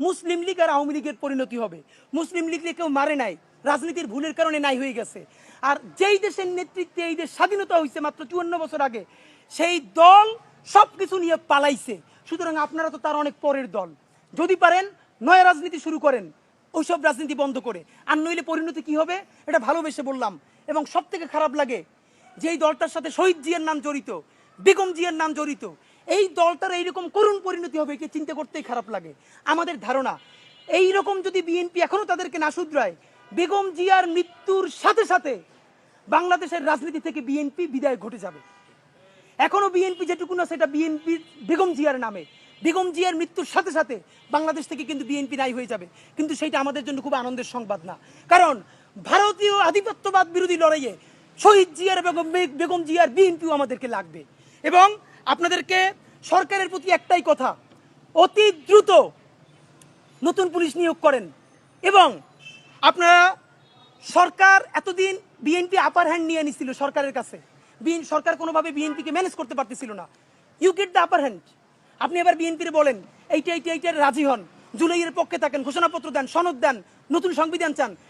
মুসলিম লীগ আর আওয়ামী লীগের পরিণতি হবে। মুসলিম লীগকে কেউ মারে নাই, রাজনীতির ভুলের কারণে নাই হয়ে গেছে। আর যেই দেশের নেতৃত্বে এই দেশ স্বাধীনতা হয়েছে মাত্র 54 বছর আগে, সেই দল সবকিছু নিয়ে পালাইছে। সুতরাং আপনারা তো তার অনেক পরের দল। যদি পারেন নয়া রাজনীতি শুরু করেন, ওইসব রাজনীতি বন্ধ করে। আর নইলে পরিণতি কি হবে এটা ভালোবেসে বললাম। এবং সব থেকে খারাপ লাগে যে এই দলটার সাথে শহীদ জিয়ার নাম জড়িত, বেগম জিয়ার নাম জড়িত, এই দলটার এইরকম করুণ পরিণতি হবে একে চিন্তা করতেই খারাপ লাগে। আমাদের ধারণা এই রকম যদি বিএনপি এখনো তাদেরকে না শুধরায়, বেগম জিয়ার মৃত্যুর সাথে সাথে বাংলাদেশের রাজনীতি থেকে বিএনপি বিদায় ঘটে যাবে। এখনো বিএনপি যেটুকু না সেটা বিএনপির বেগম জিয়ার নামে। বেগম জিয়ার মৃত্যুর সাথে সাথে বাংলাদেশ থেকে কিন্তু বিএনপি নাই হয়ে যাবে। কিন্তু সেইটা আমাদের জন্য খুব আনন্দের সংবাদ না, কারণ ভারতীয় আধিপত্যবাদ বিরোধী লড়াইয়ে শহীদ জিয়ার বেগম জিয়ার বিএনপিও আমাদেরকে লাগবে। এবং আপনাদেরকে সরকারের প্রতি একটাই কথা, অতি দ্রুত নতুন পুলিশ নিয়োগ করেন। এবং আপনারা, সরকার এতদিন বিএনপি আপার হ্যান্ড নিয়ে নিছিল সরকারের কাছে, সরকার কোনোভাবে বিএনপিকে ম্যানেজ করতে পারতেছিল না। You get the upper hand. আপনি এবার বিএনপির বলেন এইটা রাজি হন, জুলাইয়ের পক্ষে থাকেন, ঘোষণাপত্র দেন, সনদ দেন, নতুন সংবিধান চান।